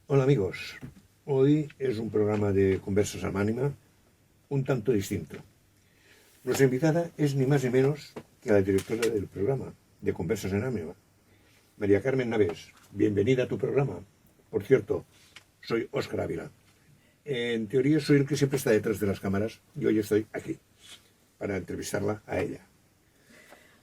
Hola amigos, hoy es un programa de Conversas Anónima un tanto distinto. Nuestra invitada es ni más ni menos que la directora del programa de Conversas Anónima, María Carmen Navés. Bienvenida a tu programa. Por cierto, soy Óscar Ávila. En teoría soy el que siempre está detrás de las cámaras y hoy estoy aquí para entrevistarla a ella.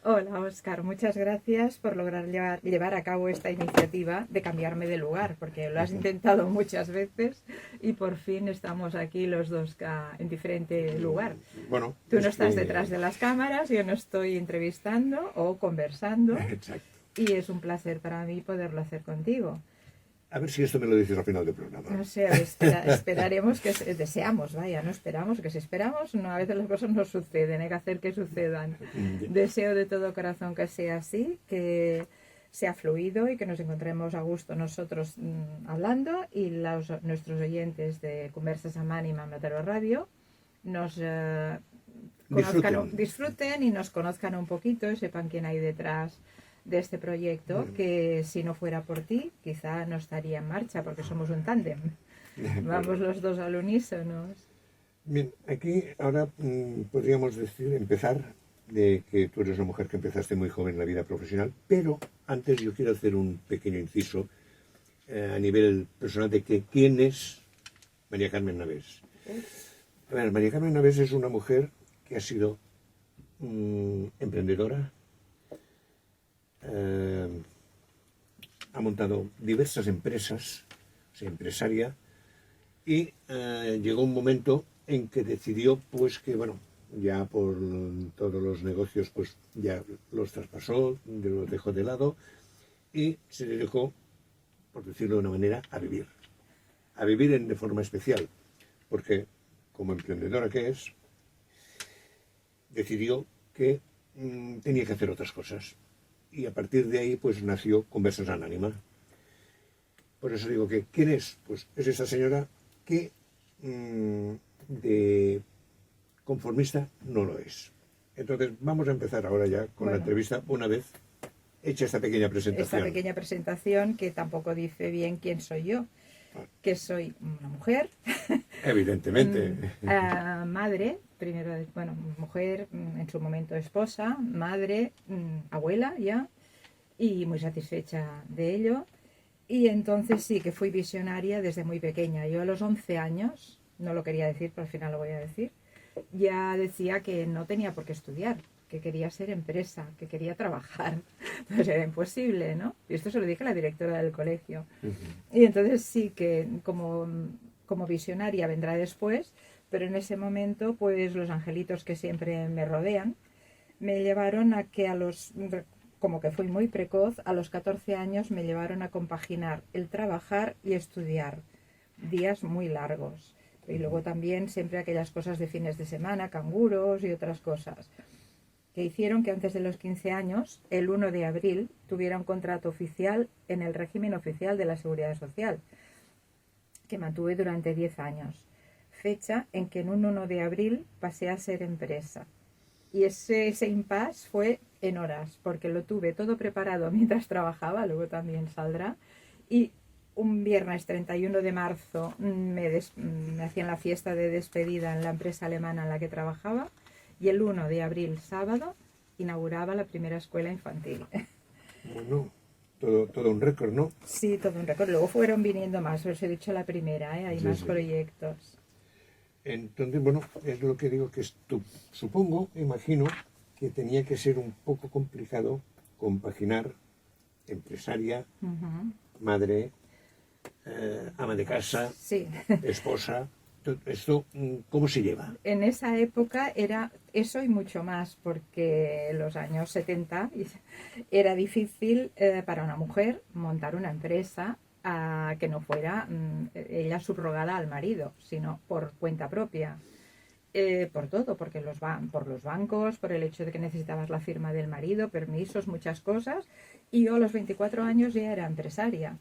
Hola Óscar, muchas gracias por lograr llevar a cabo esta iniciativa de cambiarme de lugar, porque lo has intentado muchas veces y por fin estamos aquí los dos en diferente lugar. Bueno, Tú no estás detrás de las cámaras, yo no estoy entrevistando o conversando. Exacto. Y es un placer para mí poderlo hacer contigo. A ver si esto me lo dices al final del programa. No sé, esperaremos deseamos, vaya, no esperamos, que si esperamos, no, a veces las cosas no suceden, hay que hacer que sucedan. Deseo de todo corazón que sea así, que sea fluido y que nos encontremos a gusto nosotros hablando y nuestros oyentes de Conversas Anónima Mataró Radio nos disfruten y nos conozcan un poquito y sepan quién hay detrás de este proyecto, que si no fuera por ti quizá no estaría en marcha porque somos un tándem. Vamos los dos al unísono. Bien, aquí ahora podríamos empezar de que tú eres una mujer que empezaste muy joven en la vida profesional, pero antes yo quiero hacer un pequeño inciso a nivel personal de que quién es María Carmen Navés. A ver, María Carmen Navés es una mujer que ha sido emprendedora, ha montado diversas empresas, o sea, empresaria, y llegó un momento en que decidió, pues que, bueno, ya por todos los negocios, pues ya los traspasó, los dejó de lado y se dedicó, por decirlo de una manera, a vivir de forma especial, porque como emprendedora que es, decidió que tenía que hacer otras cosas. Y a partir de ahí, pues nació Conversas Anónima. Por eso digo que, ¿quién es? Pues es esa señora que de conformista no lo es. Entonces, vamos a empezar ahora ya con la entrevista una vez hecha esta pequeña presentación. Esta pequeña presentación que tampoco dice bien quién soy yo. Que soy una mujer. Evidentemente. Madre, primero, bueno, mujer, en su momento esposa, madre, abuela ya, y muy satisfecha de ello. Y entonces sí que fui visionaria desde muy pequeña. Yo a los 11 años, no lo quería decir, pero al final lo voy a decir, ya decía que no tenía por qué estudiar, que quería ser empresa, que quería trabajar. Pues era imposible, ¿no? Y esto se lo dije a la directora del colegio. Y entonces sí que como visionaria vendrá después, pero en ese momento pues los angelitos que siempre me rodean me llevaron a que como que fui muy precoz, a los 14 años me llevaron a compaginar el trabajar y estudiar, días muy largos. Y luego también siempre aquellas cosas de fines de semana, canguros y otras cosas, que hicieron que antes de los 15 años, el 1 de abril, tuviera un contrato oficial en el régimen oficial de la Seguridad Social, que mantuve durante 10 años, fecha en que en un 1 de abril pasé a ser empresa. Y ese impasse fue en horas, porque lo tuve todo preparado mientras trabajaba, luego también saldrá, y un viernes 31 de marzo me hacían la fiesta de despedida en la empresa alemana en la que trabajaba, y el 1 de abril, sábado, inauguraba la primera escuela infantil. Bueno, todo un récord, ¿no? Sí, todo un récord. Luego fueron viniendo más, os he dicho la primera, hay Sí, más sí. proyectos. Entonces, bueno, es lo que digo que supongo, imagino, que tenía que ser un poco complicado compaginar empresaria, madre, ama de casa, Sí. esposa. ¿Esto cómo se lleva? En esa época era eso y mucho más, porque en los años 70 era difícil para una mujer montar una empresa que no fuera ella subrogada al marido, sino por cuenta propia. Por todo, porque por los bancos, por el hecho de que necesitabas la firma del marido, permisos, muchas cosas, y yo a los 24 años ya era empresaria.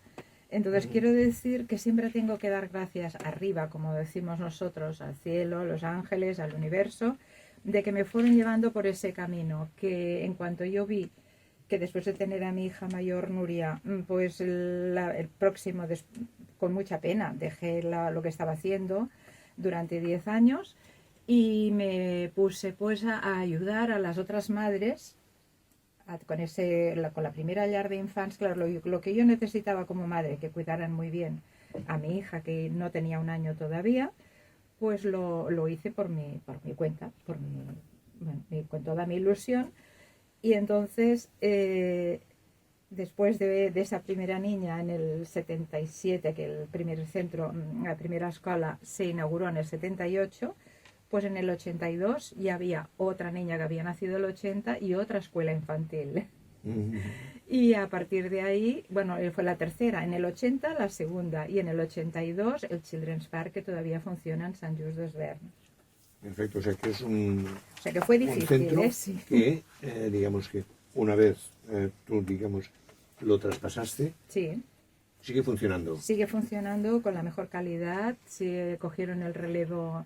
Entonces quiero decir que siempre tengo que dar gracias arriba, como decimos nosotros, al cielo, a los ángeles, al universo, de que me fueron llevando por ese camino, que en cuanto yo vi que después de tener a mi hija mayor Nuria, pues el próximo con mucha pena. Dejé lo que estaba haciendo durante 10 años y me puse pues a ayudar a las otras madres con la primera llar de infants. Claro, lo que yo necesitaba como madre, que cuidaran muy bien a mi hija, que no tenía un año todavía, pues lo hice por mi cuenta, con toda mi ilusión. Y entonces, después de esa primera niña en el 77, que el primer centro, la primera escuela se inauguró en el 78, pues en el 82 ya había otra niña que había nacido en el 80 y otra escuela infantil. Y a partir de ahí, bueno, fue la tercera, en el 80 la segunda y en el 82 el Children's Park, que todavía funciona en Sant Just Desvern. Perfecto, o sea que es O sea que fue un difícil, centro sí. que, digamos que una vez tú, digamos, lo traspasaste, Sí, sigue funcionando. sigue funcionando con la mejor calidad, cogieron el relevo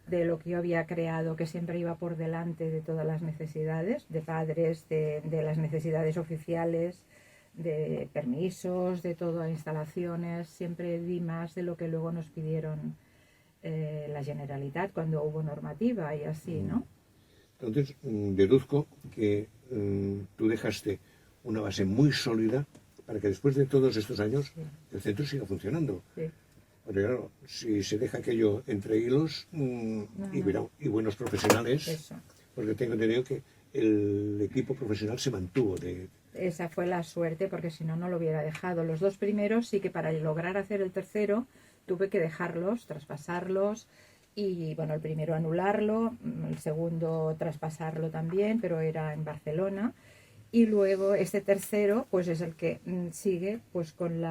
de lo que yo había creado, que siempre iba por delante de todas las necesidades, de padres, de las necesidades oficiales, de permisos, de todas instalaciones. Siempre di más de lo que luego nos pidieron la Generalitat cuando hubo normativa y así, ¿no? Entonces, deduzco que tú dejaste una base muy sólida para que después de todos estos años Sí. el centro siga funcionando. Sí. Porque claro, si se deja aquello entre hilos y buenos profesionales, Eso. porque tengo entendido que el equipo profesional se mantuvo. Esa fue la suerte, porque si no, no lo hubiera dejado. Los dos primeros sí que para lograr hacer el tercero tuve que dejarlos, traspasarlos, y bueno, el primero anularlo, el segundo traspasarlo también, pero era en Barcelona, y luego este tercero pues es el que sigue pues con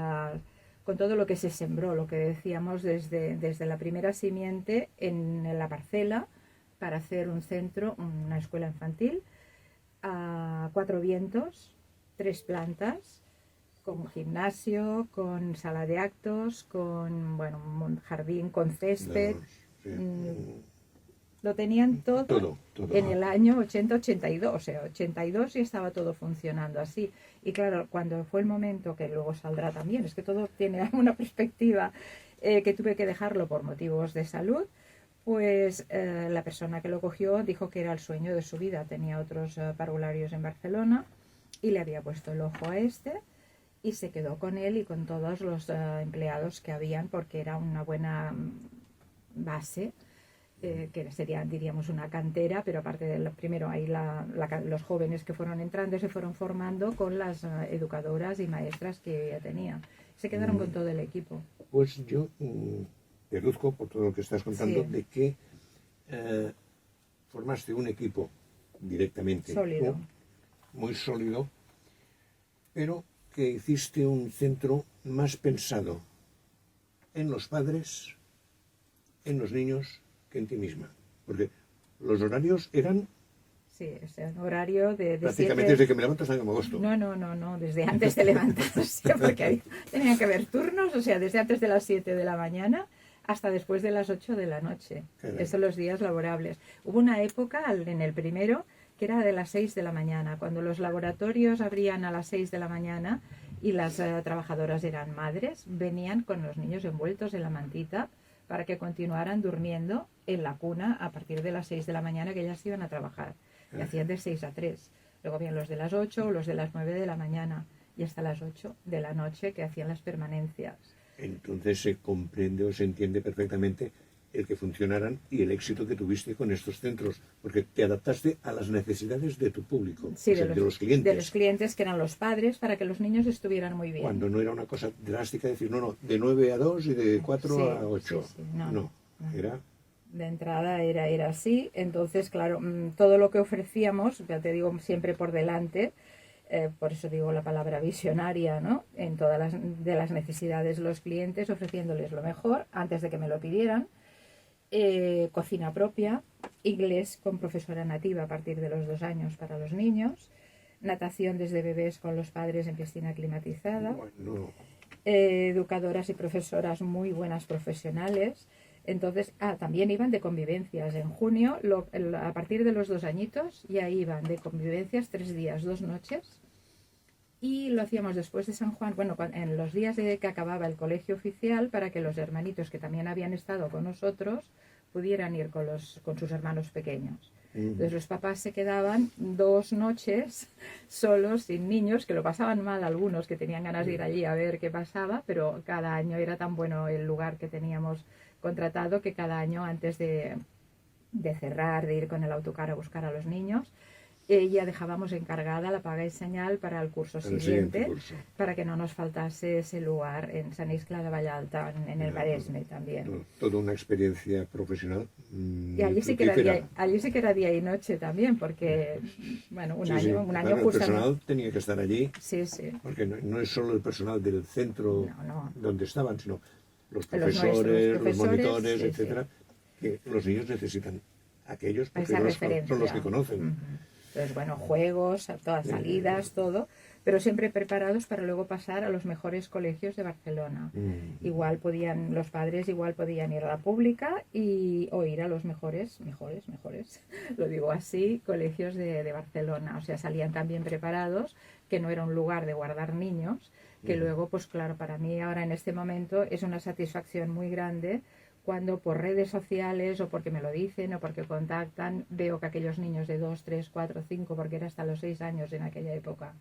todo lo que se sembró, lo que decíamos desde la primera simiente en la parcela, para hacer un centro, una escuela infantil a 4 vientos, 3 plantas, con gimnasio, con sala de actos, con bueno, un jardín con césped. Sí. Lo tenían todo, Todo. en el año 80-82, o sea, 82 y estaba todo funcionando así. Y claro, cuando fue el momento, que luego saldrá también, es que todo tiene una perspectiva, que tuve que dejarlo por motivos de salud, pues la persona que lo cogió dijo que era el sueño de su vida. Tenía otros parvularios en Barcelona y le había puesto el ojo a este, y se quedó con él y con todos los empleados que habían, porque era una buena base, que sería, diríamos, una cantera, pero aparte de primero ahí los jóvenes que fueron entrando se fueron formando con las educadoras y maestras que ya tenía. Se quedaron con todo el equipo. Pues yo deduzco, por todo lo que estás contando, Sí. de que formaste un equipo directamente Sólido. muy sólido, pero que hiciste un centro más pensado en los padres, en los niños, que en ti misma. Porque los horarios eran Sí, es un horario de prácticamente 7. desde que me levanto hasta que me agosto. No, desde antes de levantarse, porque tenían que haber turnos, o sea, desde antes de las 7 de la mañana hasta después de las 8 de la noche. Caray. Esos son los días laborables. Hubo una época, en el primero, que era de las 6 de la mañana, cuando los laboratorios abrían a las 6 de la mañana y las trabajadoras eran madres, venían con los niños envueltos en la mantita para que continuaran durmiendo en la cuna a partir de las 6 de la mañana, que ellas iban a trabajar. Y hacían de 6 a 3. Luego habían los de las 8 o los de las 9 de la mañana y hasta las 8 de la noche, que hacían las permanencias. Entonces se comprende o se entiende perfectamente el que funcionaran y el éxito que tuviste con estos centros, porque te adaptaste a las necesidades de tu público, Sí, o sea, de los clientes. De los clientes, que eran los padres, para que los niños estuvieran muy bien. Cuando no era una cosa drástica decir, no, de 9 a 2 y de 4 Sí, a 8. sí, no. Era... De entrada era así. Entonces, claro, todo lo que ofrecíamos, ya te digo, siempre por delante, por eso digo la palabra visionaria, ¿no? En todas las necesidades de los clientes, ofreciéndoles lo mejor antes de que me lo pidieran. Cocina propia, inglés con profesora nativa a partir de los 2 años para los niños, natación desde bebés con los padres en piscina climatizada, Bueno, educadoras y profesoras muy buenas profesionales. Entonces, también iban de convivencias. En junio, a partir de los 2 añitos, ya iban de convivencias 3 días, 2 noches, y lo hacíamos después de San Juan, bueno, en los días de que acababa el colegio oficial, para que los hermanitos que también habían estado con nosotros pudieran ir con sus hermanos pequeños. Entonces los papás se quedaban 2 noches solos, sin niños, que lo pasaban mal algunos, que tenían ganas de ir allí a ver qué pasaba, pero cada año era tan bueno el lugar que teníamos contratado que cada año antes de cerrar, de ir con el autocar a buscar a los niños, ya dejábamos encargada la paga y señal para el curso Para el siguiente, siguiente curso. para que no nos faltase ese lugar en San Iscla de Vallalta, en el Maresme también. Toda una experiencia profesional. Y allí sí, allí sí que era día y noche también, porque, bueno, un año Claro, el justamente. personal tenía que estar allí, Sí, sí. porque no es solo el personal del centro No. donde estaban, sino los Los profesores, nuestros los monitores, sí, etcétera, que los niños necesitan aquellos porque esa son referencia. los que conocen. Ujú. Entonces, bueno, juegos, todas salidas, todo, pero siempre preparados para luego pasar a los mejores colegios de Barcelona. Igual los padres igual podían ir a la pública o ir a los mejores, lo digo así, colegios de Barcelona. O sea, salían también preparados, que no era un lugar de guardar niños, que luego, pues claro, para mí ahora en este momento es una satisfacción muy grande cuando por redes sociales o porque me lo dicen o porque contactan, veo que aquellos niños de 2, 3, 4, 5, porque era hasta los 6 años en aquella época,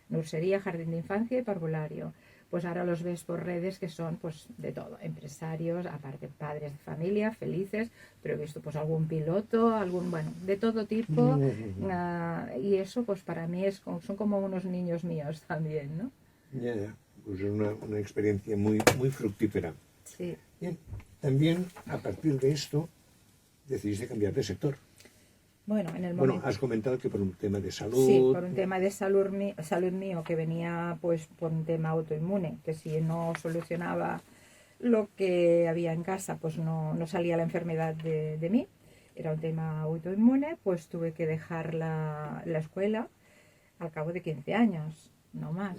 nursería, jardín de infancia y parvulario, pues ahora los ves por redes que son pues de todo, empresarios, aparte padres de familia, felices, pero he visto pues algún piloto, bueno, de todo tipo, y eso pues para mí son como unos niños míos también, ¿no? Ya, pues es una experiencia muy, muy fructífera. Sí. Bien. También, a partir de esto, decidiste cambiar de sector. Bueno, en el momento... Bueno, has comentado que por un tema de salud... Sí, por un tema de salud mío, que venía pues por un tema autoinmune, que si no solucionaba lo que había en casa, pues no salía la enfermedad de mí. Era un tema autoinmune, pues tuve que dejar la escuela al cabo de 15 años, no más.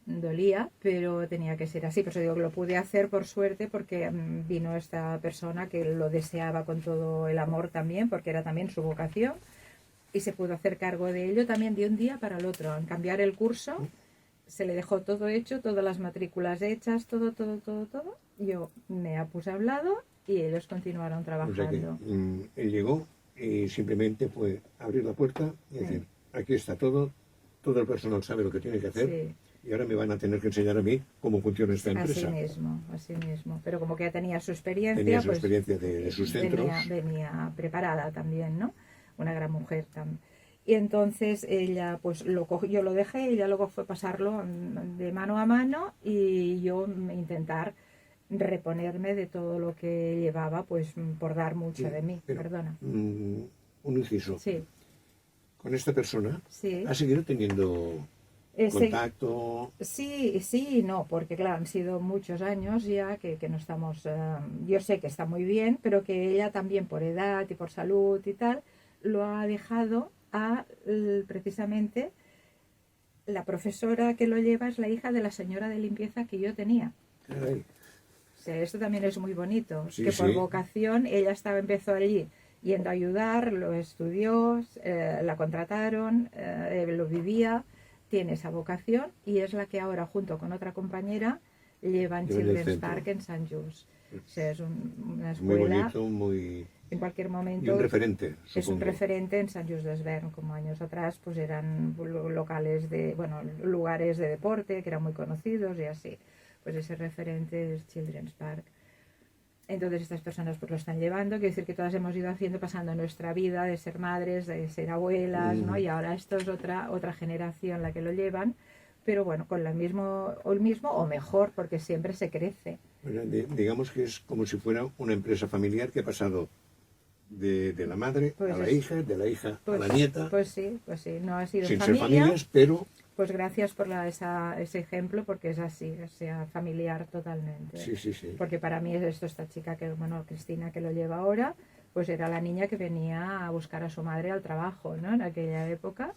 Dolía, pero tenía que ser así. Por eso digo que lo pude hacer por suerte, porque vino esta persona que lo deseaba con todo el amor también, porque era también su vocación, y se pudo hacer cargo de ello también de un día para el otro. En cambiar el curso, se le dejó todo hecho, todas las matrículas hechas, todo. Yo me puse a hablado y ellos continuaron trabajando. O sea que él llegó y simplemente fue abrir la puerta y decir, aquí está todo el personal sabe lo que tiene que hacer. Sí. Y ahora me van a tener que enseñar a mí cómo funciona esta empresa. Así mismo. Pero como que ya tenía su experiencia. Tenía su experiencia de sus centros. Venía preparada también, ¿no? Una gran mujer también. Y entonces ella, pues yo lo dejé, ella luego fue pasarlo de mano a mano y yo intentar reponerme de todo lo que llevaba, pues por dar mucho de mí. Pero, perdona. Un inciso. Sí. Con esta persona, Sí. ¿has seguido teniendo contacto? Sí, no, porque claro, han sido muchos años ya que no estamos, yo sé que está muy bien, pero que ella también por edad y por salud y tal, lo ha dejado precisamente la profesora que lo lleva es la hija de la señora de limpieza que yo tenía. Caray. O sea, esto también es muy bonito, Sí, que por sí. vocación ella empezó allí yendo a ayudar, lo estudió, la contrataron, lo vivía, tiene esa vocación y es la que ahora junto con otra compañera llevan Children's Park en Sant Just. O sea, es una escuela muy bonito, muy... en cualquier momento. Y un referente, supongo. Es un referente en Sant Just Desvern, como años atrás pues eran lugares de deporte que eran muy conocidos y así. Pues ese referente es Children's Park. Entonces estas personas pues lo están llevando, quiere decir que todas hemos ido pasando nuestra vida de ser madres, de ser abuelas, ¿no? Y ahora esto es otra generación la que lo llevan, pero bueno, con el mismo o mejor, porque siempre se crece. Bueno, digamos que es como si fuera una empresa familiar que ha pasado de la madre pues a la hija, de la hija a la nieta. Pues sí, no ha sido sin familia, ser familias, pero... Pues gracias por ese ejemplo, porque es así, sea familiar totalmente. Sí. Porque para mí es esta chica Cristina, que lo lleva ahora, pues era la niña que venía a buscar a su madre al trabajo, ¿no? En aquella época.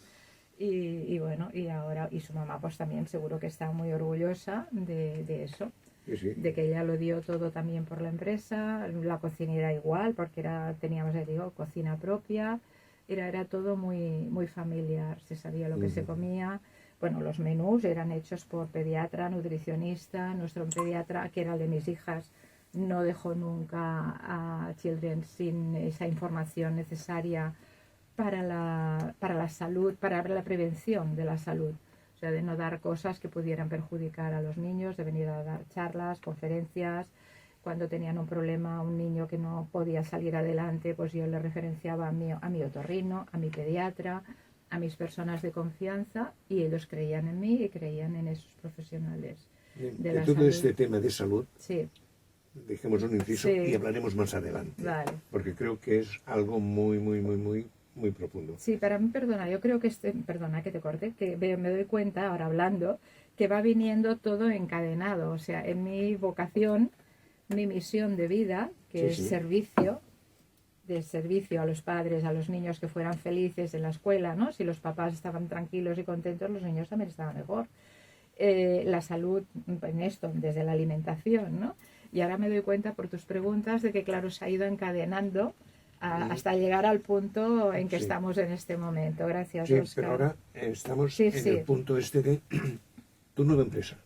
Y bueno, y ahora, y su mamá pues también seguro que está muy orgullosa de eso. Sí. De que ella lo dio todo también por la empresa, la cocinera igual, porque teníamos, cocina propia. Era todo muy familiar, se sabía lo que se comía. Bueno, los menús eran hechos por pediatra, nutricionista. Nuestro pediatra, que era el de mis hijas, no dejó nunca a Children sin esa información necesaria para la salud, para la prevención de la salud. O sea, de no dar cosas que pudieran perjudicar a los niños, de venir a dar charlas, conferencias. Cuando tenían un problema, un niño que no podía salir adelante, pues yo le referenciaba a mi otorrino, a mi pediatra, a mis personas de confianza, y ellos creían en mí y creían en esos profesionales de la todo salud. este tema de salud, Sí, dejemos un inciso Sí. y hablaremos más adelante. Vale. Porque creo que es algo muy profundo. sí, para mí, perdona, yo creo que perdona que te corte, que me doy cuenta ahora hablando que va viniendo todo encadenado. O sea, en mi vocación, mi misión de vida, que Sí, es sí. servicio a los padres, a los niños que fueran felices en la escuela, ¿no? Si los papás estaban tranquilos y contentos, los niños también estaban mejor. La salud en esto, desde la alimentación, ¿no? Y ahora me doy cuenta por tus preguntas de que, claro, se ha ido encadenando hasta llegar al punto en que Sí. estamos en este momento. Gracias, Sí, Óscar. pero ahora estamos Sí, en sí. el punto este de tu nueva empresa.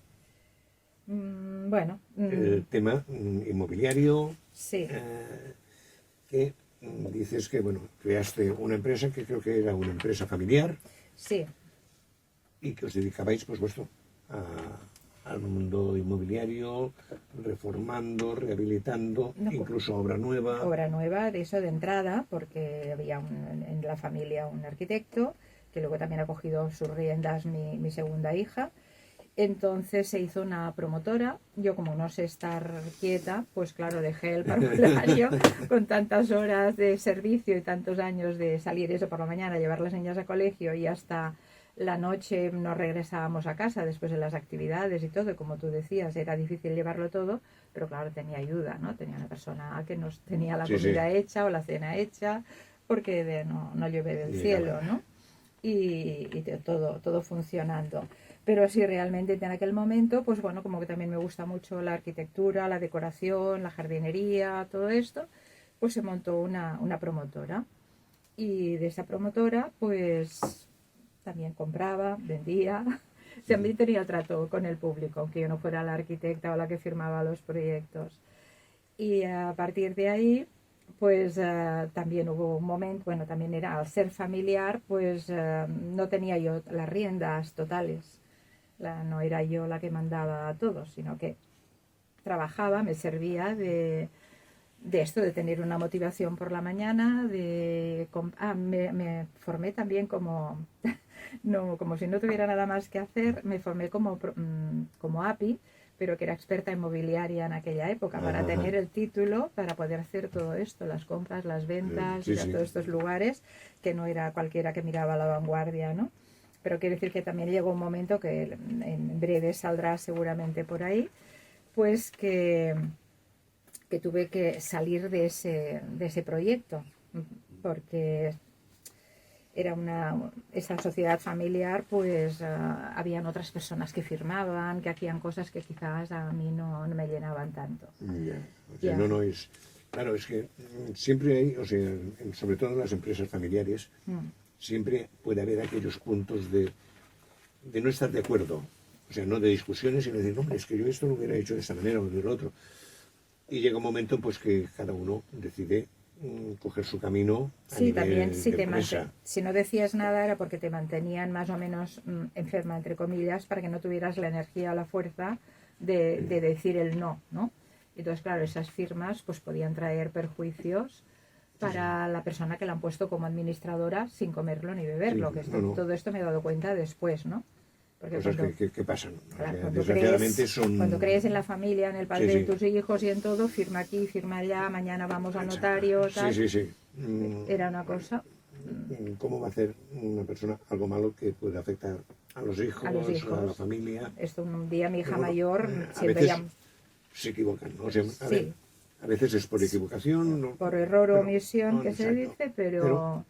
Bueno, El tema inmobiliario, sí, que dices que, bueno, creaste una empresa que creo que era una empresa familiar sí. y que os dedicabais, pues, al mundo inmobiliario, reformando, rehabilitando, No, incluso obra nueva. Obra nueva, de eso de entrada, porque había en la familia un arquitecto, que luego también ha cogido sus riendas mi segunda hija. Entonces se hizo una promotora. Yo, como no sé estar quieta, pues claro, dejé el parvulario con tantas horas de servicio y tantos años de salir eso por la mañana, llevar las niñas a colegio, y hasta la noche nos regresábamos a casa después de las actividades y todo. Y como tú decías, era difícil llevarlo todo, pero claro, tenía ayuda, ¿no? Tenía una persona que nos tenía la Sí, comida sí. hecha o la cena hecha, porque no llueve del cielo, ¿no? Y todo funcionando. Pero sí, realmente en aquel momento, pues bueno, como que también me gusta mucho la arquitectura, la decoración, la jardinería, todo esto, pues se montó una promotora. Y de esa promotora, pues también compraba, vendía. También tenía trato con el público, aunque yo no fuera la arquitecta o la que firmaba los proyectos. Y a partir de ahí, pues también hubo un momento, bueno, también era al ser familiar, pues no tenía yo las riendas totales. No era yo la que mandaba a todos, sino que trabajaba, me servía de esto, de tener una motivación por la mañana, me formé también como, no, como si no tuviera nada más que hacer, me formé como API, pero que era experta inmobiliaria en aquella época, para tener el título, para poder hacer todo esto, las compras, las ventas, Sí, sí. todos estos lugares, que no era cualquiera que miraba a la vanguardia, ¿no? Pero quiero decir que también llegó un momento, que en breve saldrá seguramente por ahí, pues que tuve que salir de ese proyecto, porque era esa sociedad familiar, pues habían otras personas que firmaban, que hacían cosas que quizás a mí no me llenaban tanto. Ya. O sea, Ya. no es... Claro, es que siempre hay, o sea, sobre todo en las empresas familiares, siempre puede haber aquellos puntos de no estar de acuerdo. O sea, no de discusiones, sino de decir, hombre, es que yo esto lo hubiera hecho de esta manera o de lo otro. Y llega un momento, pues, que cada uno decide coger su camino a Sí, nivel también de empresa. si no decías nada era porque te mantenían más o menos enferma, entre comillas, para que no tuvieras la energía o la fuerza de decir el no, ¿no? Entonces, claro, esas firmas pues podían traer perjuicios para la persona que la han puesto como administradora sin comerlo ni beberlo. Sí, Que todo esto me he dado cuenta después, ¿no? Porque Cosas cuando, que pasan. claro, O sea, cuando desgraciadamente son... cuando crees en la familia, en el padre Sí, de sí. tus hijos y en todo, firma aquí, firma allá, mañana vamos al notario, tal. Sí. Era una cosa ¿Cómo va a hacer una persona algo malo que puede afectar a los hijos, a los hijos. a la familia? Esto un día mi hija Pero bueno, mayor a siempre veces ya se equivocan, ¿no? O sea, Sí. A veces es por equivocación. ¿no? por error o Pero, omisión que se exacto. dice, pero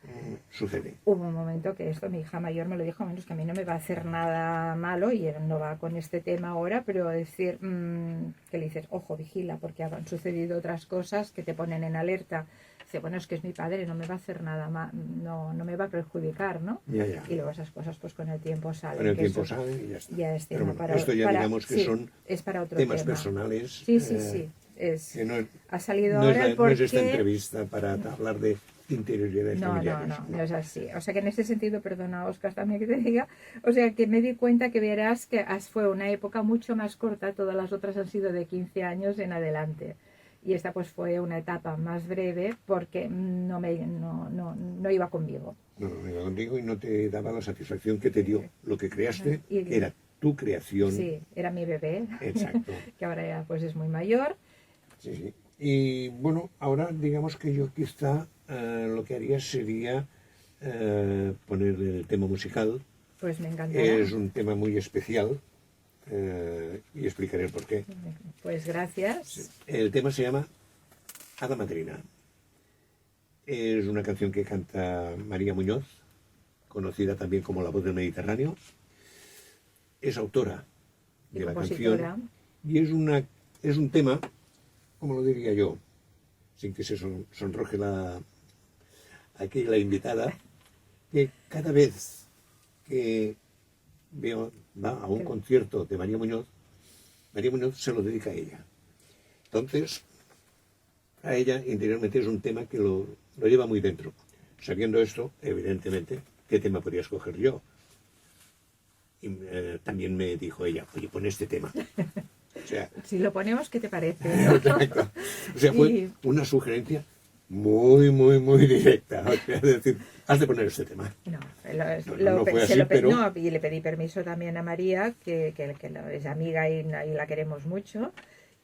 Sucede. hubo un momento que mi hija mayor me lo dijo, menos que a mí no me va a hacer nada malo, y él no va con este tema ahora, pero decir que le dices, ojo, vigila, porque han sucedido otras cosas que te ponen en alerta dice, bueno, es que es mi padre, no me va a hacer nada no me va a perjudicar, ¿no? Ya. Y luego esas cosas pues con el tiempo salen. Con el que tiempo eso salen y ya está. ya es Pero tema bueno, esto ya digamos que sí, son es para otro temas tema. personales. Sí. Que no, Ha salido no ahora no es esta porque... entrevista para hablar de interioridades familiares. No es así. O sea que en ese sentido, perdona Oscar también que te diga, o sea que me di cuenta que verás que fue una época mucho más corta, todas las otras han sido de 15 años en adelante. Y esta pues fue una etapa más breve porque no iba conmigo. No iba contigo y no te daba la satisfacción que te dio lo que creaste, Y- que era tu creación. Sí, era mi bebé, Exacto. que ahora ya pues es muy mayor. Sí. Y bueno, ahora digamos que yo quizá lo que haría sería poner el tema musical. Pues me encantará. Es un tema muy especial y explicaré el por qué. Pues gracias. El tema se llama Hada Madrina. Es una canción que canta María Muñoz, conocida también como La Voz del Mediterráneo. Es autora Y de la compositora. canción y es un tema, como lo diría yo, sin que se sonroje aquí la invitada, que cada vez que va a un concierto de María Muñoz se lo dedica a ella. Entonces, a ella interiormente es un tema que lo lleva muy dentro. Sabiendo esto, evidentemente, ¿qué tema podría escoger yo? Y también me dijo ella, oye, pon este tema. O sea, Si lo ponemos, ¿qué te parece? exacto. O sea, fue Y- una sugerencia muy directa. O sea, es decir, has de poner este tema. No, No fue así, pero... no, y le pedí permiso también a María, que es amiga y la queremos mucho,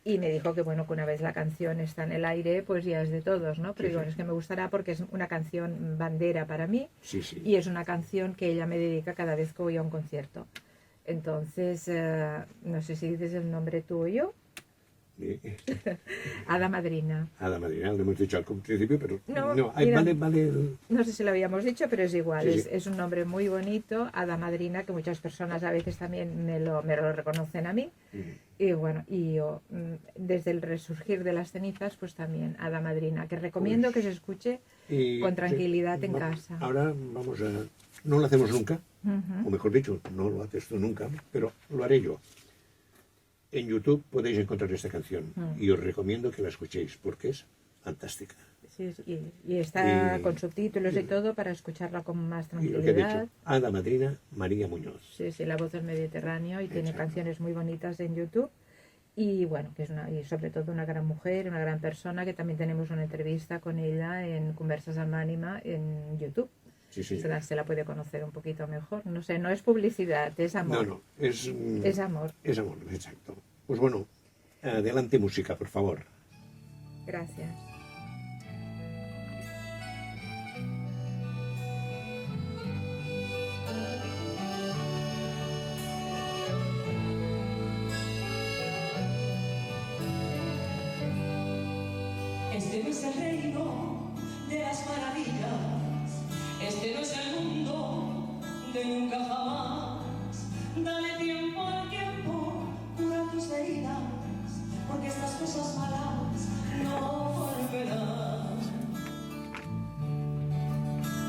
y me dijo que bueno, que una vez la canción está en el aire, pues ya es de todos, ¿no? Pero Sí, digo, sí. es que me gustará porque es una canción bandera para mí, Sí. y es una canción que ella me dedica cada vez que voy a un concierto. Entonces, no sé si dices el nombre tuyo, Hada Madrina. Hada Madrina, lo hemos dicho al principio, pero No, no, mira. vale. No sé si lo habíamos dicho, pero es igual. Sí, sí. Es un nombre muy bonito, Hada Madrina, que muchas personas a veces también me lo reconocen a mí. Y bueno, y yo, desde el resurgir de las cenizas, pues también Hada Madrina, que recomiendo que se escuche Y, con tranquilidad sí, en casa. Ahora vamos a... No lo hacemos nunca, Ujú. o mejor dicho, no lo haces tú nunca, pero lo haré yo. En YouTube podéis encontrar esta canción y os recomiendo que la escuchéis porque es fantástica. Sí, y está Y- con subtítulos y todo para escuclarla con más Y lo que he tranquilidad. dicho, Hada Madrina, María Muñoz. Sí, La Voz del Mediterráneo, y tiene Exacto. canciones muy bonitas en YouTube. Y bueno, que es y sobre todo una gran mujer, una gran persona, que también tenemos una entrevista con ella en Conversas amb Ànima en YouTube. Sí. Se la puede conocer un poquito mejor. No sé, no es publicidad, es amor. No, es amor. Es amor, exacto. Pues bueno, adelante música, por favor. Gracias. Este no es el reino de las maravillas, este no es el mundo de nunca jamás. Dale tiempo al tiempo, cura tus heridas, porque estas cosas malas no volverán.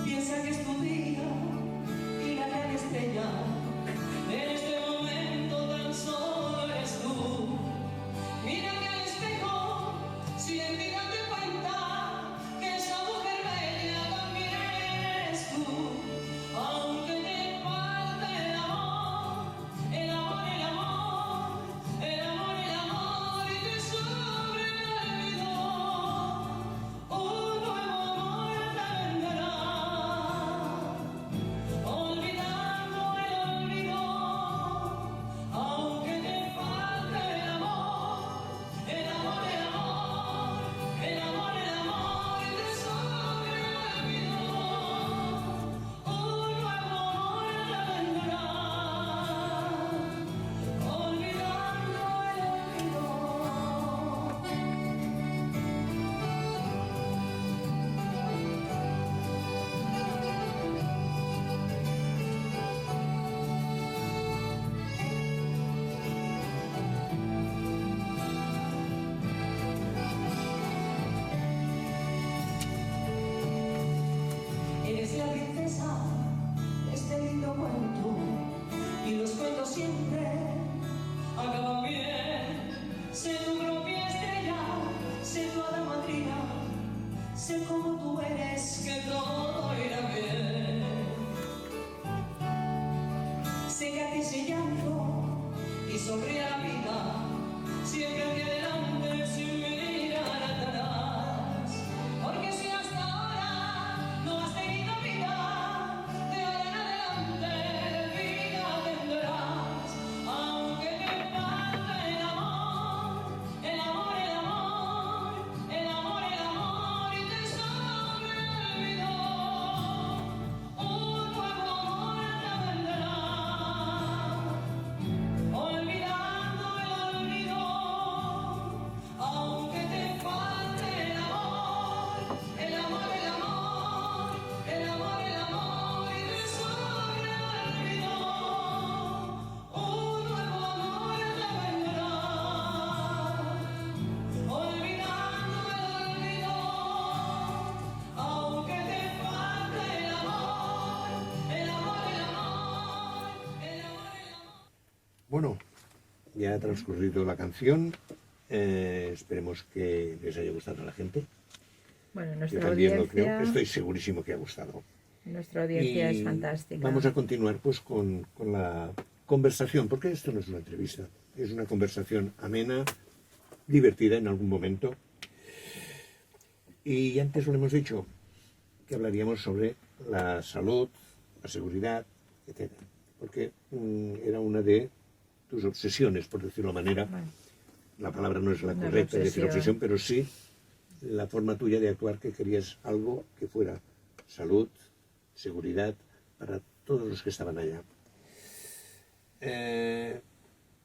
Piensa que es tu día y la gran estrella, en este momento tan solo eres tú. Mírate al espejo, sin ti date cuenta que esa mujer bella también eres tú. Aunque te falte sonríe la vida, siempre hacia adelante sin mirar atrás. Porque si hasta ahora no has tenido vida, de ahora en adelante vida tendrás. Aunque te falte el amor, el amor, el amor, el amor, el amor, y te sobre el olvido, un nuevo amor te vendrá. Olvidando el olvido, aunque te falte el amor, el amor, el amor, el amor, el amor, y te sobre el olvido, un nuevo amor te vendrá. Olvidando el olvido, aunque te falte el amor, el amor, el amor, el amor, el amor. Bueno, ya ha transcurrido la canción. Esperemos que les haya gustado a la gente. Bueno, Yo nuestra también lo creo. audiencia, Estoy segurísimo que ha gustado. nuestra audiencia Y es fantástica. vamos a continuar pues con la conversación, porque esto no es una entrevista, es una conversación amena, divertida en algún momento. Y antes lo hemos dicho, que hablaríamos sobre la salud, la seguridad, etc. Porque era una de tus obsesiones, por decirlo de manera. Bueno, La palabra no es la No es correcta de decir obsesión. obsesión, pero sí la forma tuya de actuar, que querías algo que fuera salud, seguridad para todos los que estaban allá.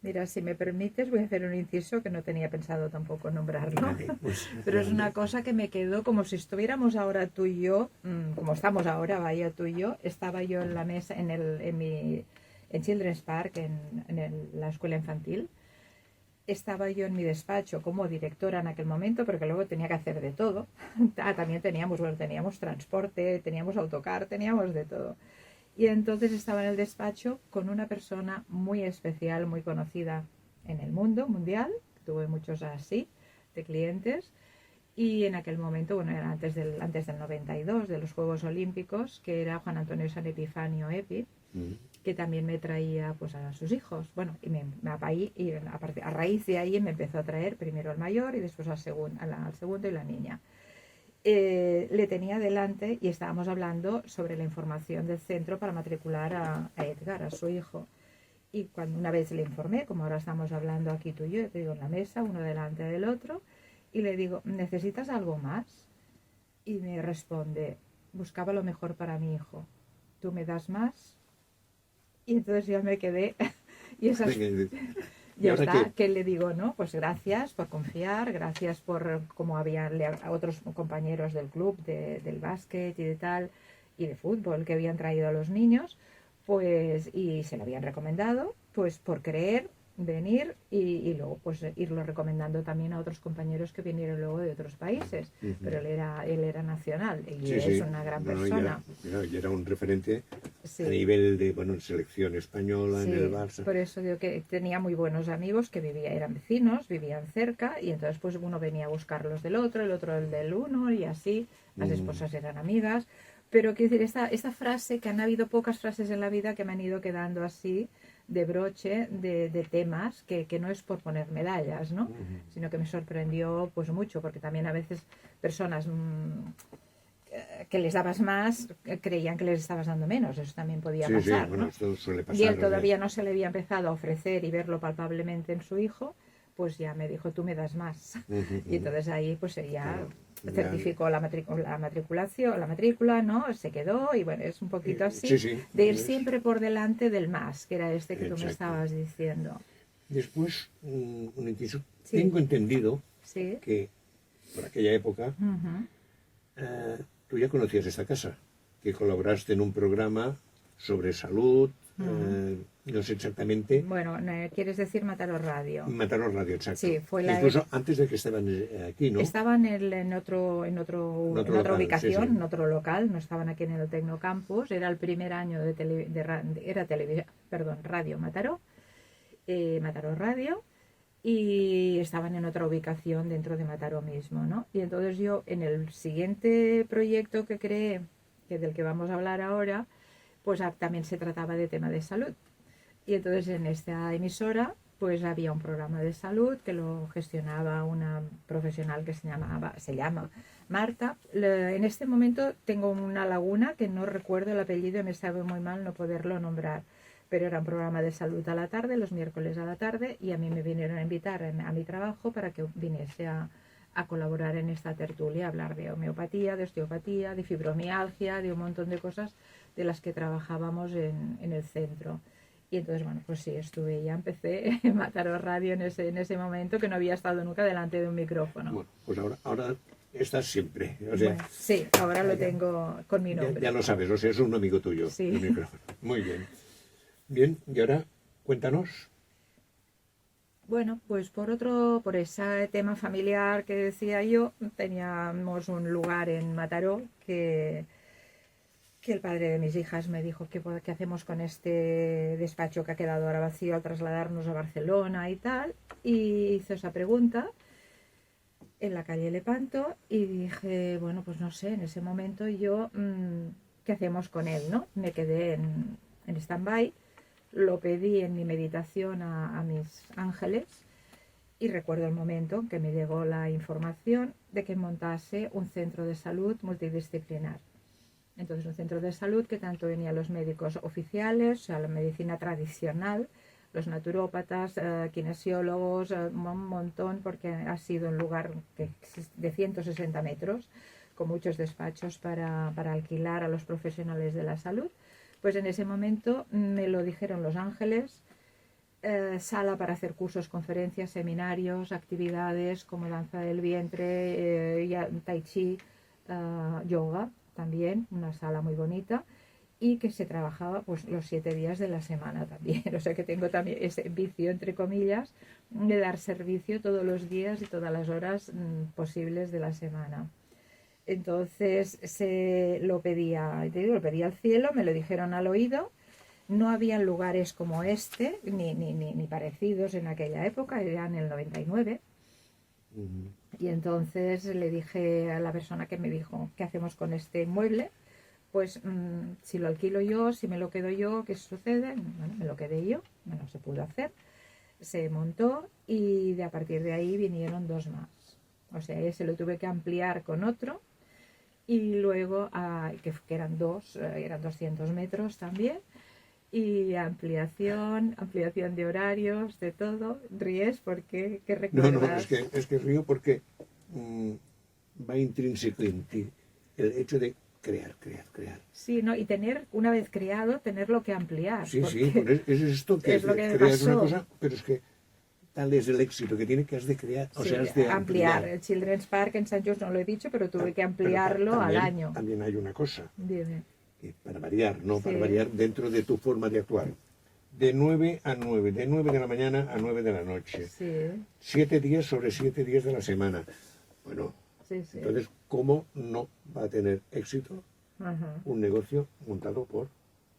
mira, si me permites, voy a hacer un inciso que no tenía pensado tampoco nombrarlo. Vale, pues, Pero es una adelante. cosa que me quedó como si estuviéramos ahora tú y yo, como estamos ahora, vaya tú y yo. Estaba yo en la mesa, en Children's Park, la escuela infantil. Estaba yo en mi despacho como directora en aquel momento, porque luego tenía que hacer de todo. También teníamos transporte, teníamos autocar, teníamos de todo. Y entonces estaba en el despacho con una persona muy especial, muy conocida en el mundo mundial. Tuve muchos así, de clientes. Y en aquel momento, bueno, era antes del 92, de los Juegos Olímpicos, que era Juan Antonio San Epifanio Epi, que también me traía pues a sus hijos. Bueno, y a raíz de ahí me empezó a traer primero al mayor y después al segundo y la niña. Le tenía delante y estábamos hablando sobre la información del centro para matricular a Edgar, a su hijo. Y cuando una vez le informé, como ahora estamos hablando aquí tú y yo te digo en la mesa, uno delante del otro, y le digo, ¿necesitas algo más? Y me responde, buscaba lo mejor para mi hijo. ¿Tú me das más? Y entonces yo me quedé, y esas ya ahora está, que le digo, no, pues gracias por confiar, gracias por, como había a otros compañeros del club, del básquet y de tal, y de fútbol, que habían traído a los niños, pues, y se lo habían recomendado, pues por creer, venir y luego pues irlo recomendando también a otros compañeros que vinieron luego de otros países. Pero él era nacional y es una gran persona. Y era un referente Sí. a nivel de, bueno, en selección española, en Sí, el Barça. por eso digo que tenía muy buenos amigos que eran vecinos, vivían cerca y entonces pues uno venía a buscar los del otro, el otro el del uno y así, las esposas eran amigas. Pero quiero decir, esta frase, que han habido pocas frases en la vida que me han ido quedando así, de broche, de temas, que no es por poner medallas, ¿no? Sino que me sorprendió pues mucho, porque también a veces personas que les dabas más creían que les estabas dando menos, eso también podía pasar, bueno, ¿no? esto suele pasar. Y él todavía no se le había empezado a ofrecer y verlo palpablemente en su hijo, pues ya me dijo, tú me das más. Y entonces ahí pues ya certificó la matrícula, ¿no? Se quedó y bueno, es un poquito así, de ir siempre por delante del más, que era este que tú me estabas diciendo. Después, un inciso. Sí. Tengo entendido Sí. que por aquella época tú ya conocías esta casa, que colaboraste en un programa sobre salud, no sé exactamente. Bueno, ¿quieres decir Mataró Radio? Mataró Radio, exacto. Sí, fue incluso antes de que estaban aquí, ¿no? Estaban en otra local, ubicación, sí. en otro local, no estaban aquí en el Tecnocampus. Era el primer año Radio Mataró, Mataró Radio, y estaban en otra ubicación dentro de Mataró mismo, ¿no? Y entonces yo, en el siguiente proyecto que creé, del que vamos a hablar ahora, pues también se trataba de tema de salud. Y entonces en esta emisora pues había un programa de salud que lo gestionaba una profesional que se llama Marta. En este momento tengo una laguna que no recuerdo el apellido y me sabe muy mal no poderlo nombrar, pero era un programa de salud a la tarde, los miércoles a la tarde, y a mí me vinieron a invitar a mi trabajo para que viniese a colaborar en esta tertulia, a hablar de homeopatía, de osteopatía, de fibromialgia, de un montón de cosas de las que trabajábamos en el centro. Y entonces, bueno, pues sí, empecé en Mataró Radio en ese momento, que no había estado nunca delante de un micrófono. Bueno, pues ahora estás siempre. O sea, bueno, sí, ahora lo tengo con mi nombre. Ya lo sabes, o sea, es un amigo tuyo. Sí. El micrófono. Muy bien. Bien, y ahora cuéntanos. Bueno, pues por ese tema familiar que decía yo, teníamos un lugar en Mataró que el padre de mis hijas me dijo qué hacemos con este despacho que ha quedado ahora vacío al trasladarnos a Barcelona y tal, y hizo esa pregunta en la calle Lepanto y dije, bueno, pues no sé, en ese momento yo, ¿qué hacemos con él, no? Me quedé en stand-by, lo pedí en mi meditación a mis ángeles y recuerdo el momento en que me llegó la información de que montase un centro de salud multidisciplinar. Entonces, un centro de salud que tanto venían los médicos oficiales, o sea, la medicina tradicional, los naturópatas, kinesiólogos, un montón, porque ha sido un lugar de 160 metros, con muchos despachos para alquilar a los profesionales de la salud. Pues en ese momento me lo dijeron los ángeles, sala para hacer cursos, conferencias, seminarios, actividades como danza del vientre, tai chi, yoga, también, una sala muy bonita, y que se trabajaba pues los 7 días de la semana también. O sea que tengo también ese vicio, entre comillas, de dar servicio todos los días y todas las horas posibles de la semana. Entonces lo pedía al cielo, me lo dijeron al oído. No habían lugares como este, ni parecidos en aquella época, era en el 99. Y entonces le dije a la persona que me dijo, ¿qué hacemos con este inmueble? Pues si lo alquilo yo, si me lo quedo yo, ¿qué sucede? Bueno, me lo quedé yo, bueno, se pudo hacer, se montó y a partir de ahí vinieron 2 más. O sea, ese lo tuve que ampliar con otro y luego, que eran 2, eran 200 metros también. Y ampliación de horarios, de todo. ¿Ríes? ¿Qué recuerdas? No, es que río porque va intrínseco en ti el hecho de crear. Sí, ¿no? Y una vez creado, tenerlo que ampliar. Sí, pues es esto que es lo que creas pasó. una cosa, pero es que tal es el éxito que tiene que has de crear, o sea, has de ampliar. El Children's Park en San Jorge no lo he dicho, pero tuve que ampliarlo al año. También hay una cosa. Dime. Para variar, ¿no? Sí. Para variar dentro de tu forma de actuar. De 9 a 9, de 9 de la mañana a 9 de la noche. Sí. 7 días sobre 7 días de la semana. Bueno, Sí. entonces, ¿cómo no va a tener éxito un negocio montado por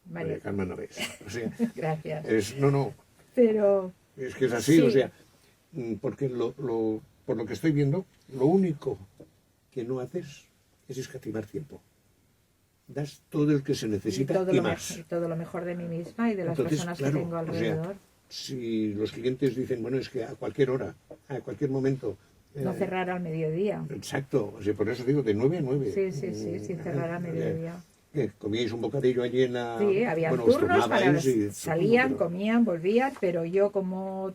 María Carmen Navés? O sea, gracias. Pero es que es así, sí. O sea, porque por lo que estoy viendo, lo único que no haces es escatimar tiempo. Das todo el que se necesita y más. Todo lo mejor de mí misma y de las personas que tengo alrededor. O sea, si los clientes dicen, bueno, es que a cualquier hora, a cualquier momento... No cerrar al mediodía. Exacto, o sea, por eso digo, de 9 a 9. Sí, sin cerrar al mediodía. ¿Comíais un bocadillo allí en la...? Sí, había turnos, salían, comían, volvían, pero yo como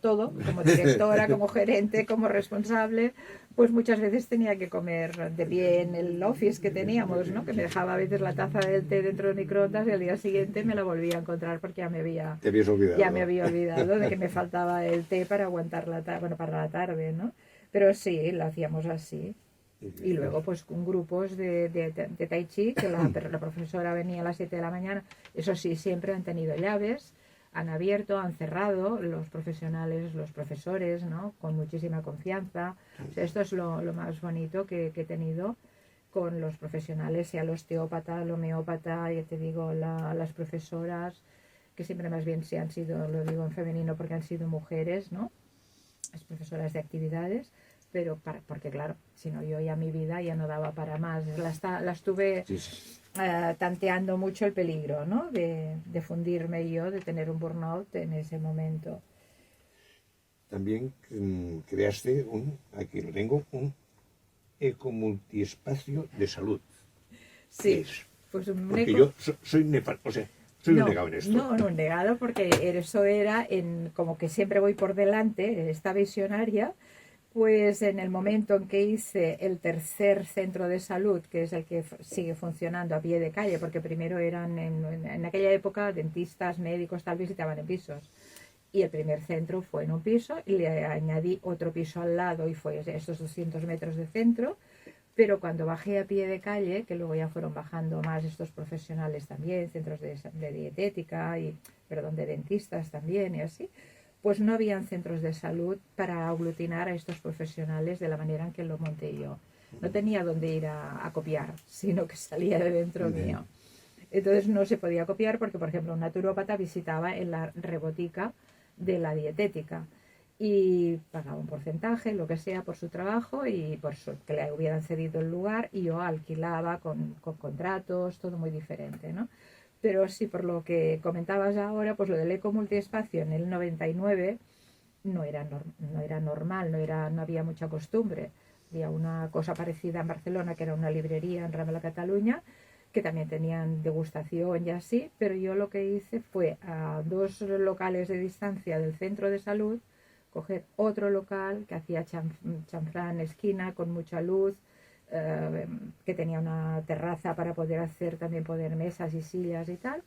directora, como gerente, como responsable, pues muchas veces tenía que comer de pie en el office que teníamos, ¿no? Que me dejaba a veces la taza del té dentro del microondas y al día siguiente me la volvía a encontrar porque ya me había olvidado de que me faltaba el té para aguantar para la tarde, ¿no? Pero sí, lo hacíamos así. Y luego pues con grupos de Tai Chi, que la profesora venía a las 7 de la mañana, eso sí, siempre han tenido llaves, han abierto, han cerrado, los profesionales, los profesores, ¿no? Con muchísima confianza. O sea, esto es lo más bonito que he tenido con los profesionales, sea el osteópata, el homeópata, ya te digo, las profesoras, que siempre más bien sí han sido, lo digo en femenino porque han sido mujeres, ¿no? Las profesoras de actividades. Pero porque claro, si no yo ya mi vida ya no daba para más. La estuve tanteando mucho el peligro, ¿no? De fundirme yo, de tener un burnout en ese momento. también creaste aquí lo tengo, un ecomultiespacio de salud. ¿Qué Sí, es? pues un Porque eco... yo soy nefasto, o sea, soy un negado en esto. No, un negado, porque eso era, como que siempre voy por delante, esta visionaria, pues en el momento en que hice el tercer centro de salud, que es el que sigue funcionando a pie de calle, porque primero eran, en aquella época, dentistas, médicos, tal, visitaban en pisos. Y el primer centro fue en un piso, y le añadí otro piso al lado, y fue esos 200 metros de centro. Pero cuando bajé a pie de calle, que luego ya fueron bajando más estos profesionales también, centros de dietética y, perdón, de dentistas también y así, pues no habían centros de salud para aglutinar a estos profesionales de la manera en que lo monté yo. No tenía dónde ir a copiar, sino que salía de dentro mío. Entonces no se podía copiar porque, por ejemplo, un naturópata visitaba en la rebotica de la dietética y pagaba un porcentaje, lo que sea, por su trabajo y por que le hubieran cedido el lugar, y yo alquilaba con contratos, todo muy diferente, ¿no? Pero sí, por lo que comentabas ahora, pues lo del ecomultiespacio en el 99 no era normal, no había mucha costumbre. Había una cosa parecida en Barcelona, que era una librería en Rambla Cataluña, que también tenían degustación y así, pero yo lo que hice fue a 2 locales de distancia del centro de salud coger otro local que hacía chanfrán esquina con mucha luz, que tenía una terraza para poder poner mesas y sillas y tal.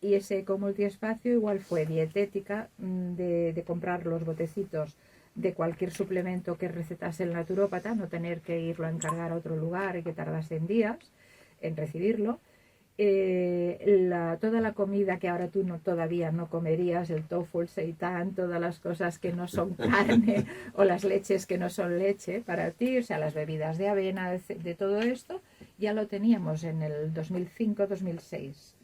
Y ese multiespacio igual fue dietética, de comprar los botecitos de cualquier suplemento que recetase el naturópata, no tener que irlo a encargar a otro lugar y que tardase en días en recibirlo. Toda la comida que ahora tú todavía no comerías, el tofu, el seitán, todas las cosas que no son carne o las leches que no son leche para ti, o sea, las bebidas de avena, de todo esto, ya lo teníamos en el 2005-2006.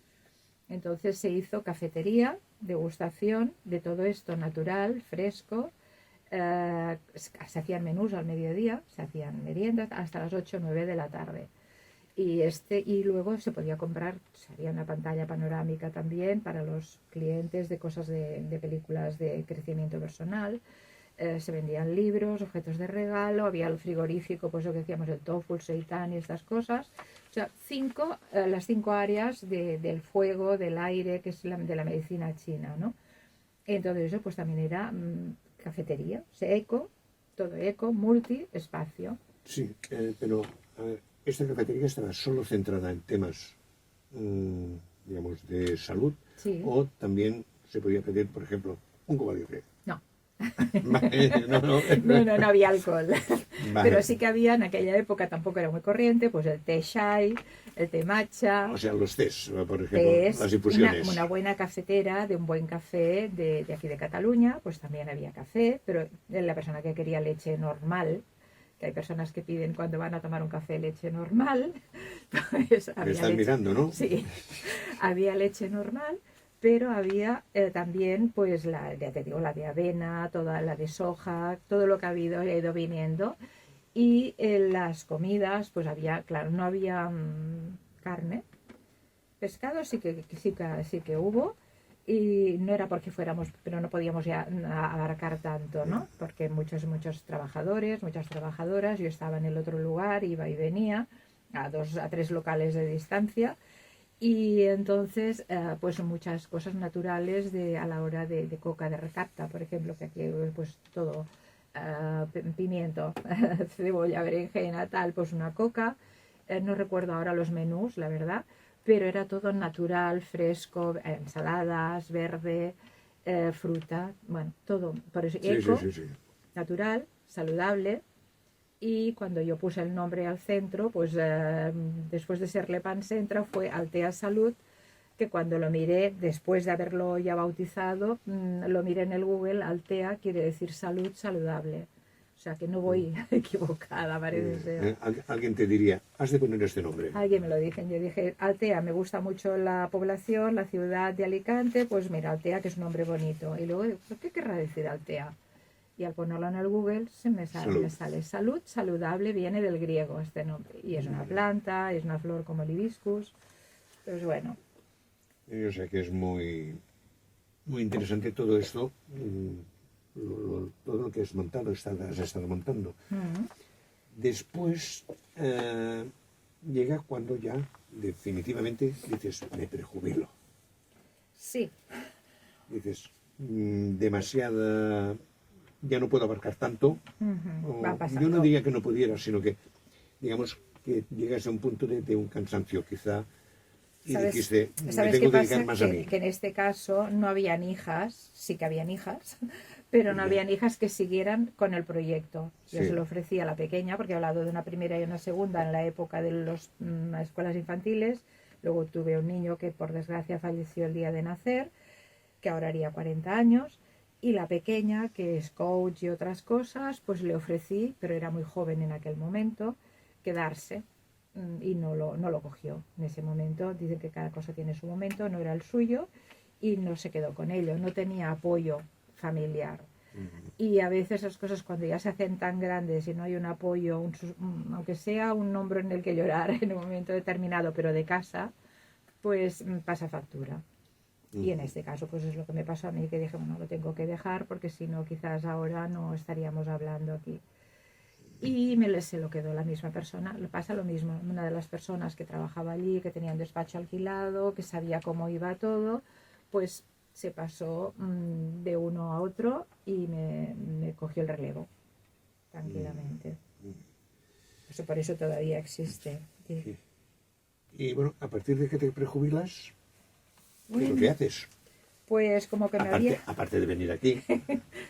Entonces se hizo cafetería, degustación de todo esto natural, fresco. Se hacían menús al mediodía, se hacían meriendas hasta las 8 o 9 de la tarde. Y luego se podía comprar, había una pantalla panorámica también para los clientes de cosas de películas de crecimiento personal. Se vendían libros, objetos de regalo, había el frigorífico, pues lo que decíamos, el tofu, el seitán y estas cosas. O sea, las 5 áreas del fuego, del aire, que es de la medicina china, ¿no? Entonces eso pues también era cafetería, o sea, todo eco, espacio. Sí, pero a ver, esta cafetería estaba solo centrada en temas, digamos, de salud, Sí. o también se podía pedir, por ejemplo, un copa de café. No. Vale, No había alcohol. Vale. Pero sí que había, en aquella época tampoco era muy corriente, pues el té chai, el té matcha. O sea, los tés, por ejemplo, Tés, las infusiones. una buena cafetera de un buen café de aquí de Cataluña, pues también había café, pero la persona que quería leche normal, que hay personas que piden cuando van a tomar un café leche normal, pues Me están mirando, ¿no? Sí, había leche normal, pero había también, pues, ya te digo, la de avena, toda la de soja, todo lo que ha ido viniendo. Y las comidas, pues había, claro, no había carne. Pescado sí que hubo, y no era porque fuéramos, pero no podíamos ya abarcar tanto, ¿no? Porque muchos trabajadores, muchas trabajadoras, yo estaba en el otro lugar, iba y venía a 2 a 3 locales de distancia. Y entonces, pues muchas cosas naturales a la hora de coca de recapta, por ejemplo, que aquí pues todo, pimiento, cebolla, berenjena, tal, pues una coca. No recuerdo ahora los menús, la verdad, pero era todo natural, fresco, ensaladas, verde, fruta, bueno, todo. Por eso, Sí, eco, sí. natural, saludable. Y cuando yo puse el nombre al centro, pues después de ser Lepan Centra fue Altea Salud, que cuando lo miré, después de haberlo ya bautizado, lo miré en el Google, Altea quiere decir salud, saludable. O sea que no voy equivocada, parece ser. Alguien te diría, has de poner este nombre. Alguien me lo dijo, yo dije, Altea, me gusta mucho la población, la ciudad de Alicante, pues mira, Altea, que es un nombre bonito. Y luego digo, ¿qué querrá decir Altea? Y al ponerlo en el Google me sale salud, saludable, viene del griego este nombre. Y es una planta, es una flor como el hibiscus. Pues bueno. Yo sé que es muy, muy interesante todo esto. todo lo que has montado, has estado montando. Después llega cuando ya definitivamente dices, me prejubilo. Sí, Dices, demasiada, ya no puedo abarcar tanto. O, va yo pasando. no diría que no pudiera, sino que, digamos, que llegas a un punto de un cansancio quizá y dijiste, me ¿Sabes tengo qué que dedicar pasa? más a mí. Que en este caso no habían hijas, sí que habían hijas, pero no Ya. habían hijas que siguieran con el proyecto. Yo Sí. se lo ofrecí a la pequeña, porque he hablado de una primera y una segunda en la época de las escuelas infantiles. Luego tuve un niño que por desgracia falleció el día de nacer, que ahora haría 40 años. Y la pequeña, que es coach y otras cosas, pues le ofrecí, pero era muy joven en aquel momento, quedarse. Y no lo cogió en ese momento. Dicen que cada cosa tiene su momento, no era el suyo y no se quedó con ello, no tenía apoyo familiar. Y a veces las cosas cuando ya se hacen tan grandes y no hay un apoyo, aunque sea un hombro en el que llorar en un momento determinado, pero de casa, pues pasa factura. Y en este caso pues es lo que me pasó a mí, que dije, bueno, lo tengo que dejar porque si no quizás ahora no estaríamos hablando aquí. Y se lo quedó la misma persona. Le pasa lo mismo. Una de las personas que trabajaba allí, que tenía un despacho alquilado, que sabía cómo iba todo, pues se pasó de uno a otro y me cogió el relevo tranquilamente. Por eso todavía existe. Sí. Sí. Y bueno, a partir de que te prejubilas, ¿qué es lo Bueno, que haces? pues como que me había... Aparte de venir aquí,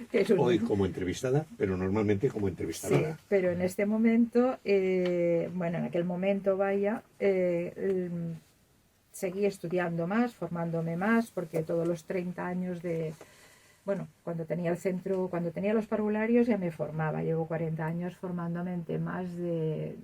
que es un- hoy como entrevistada, pero normalmente como Sí, entrevistadora. pero en este momento, bueno, en aquel momento, vaya, seguí estudiando más, formándome más, porque todos los 30 años bueno, cuando tenía el centro, cuando tenía los parvularios ya me formaba, llevo 40 años formándome en temas de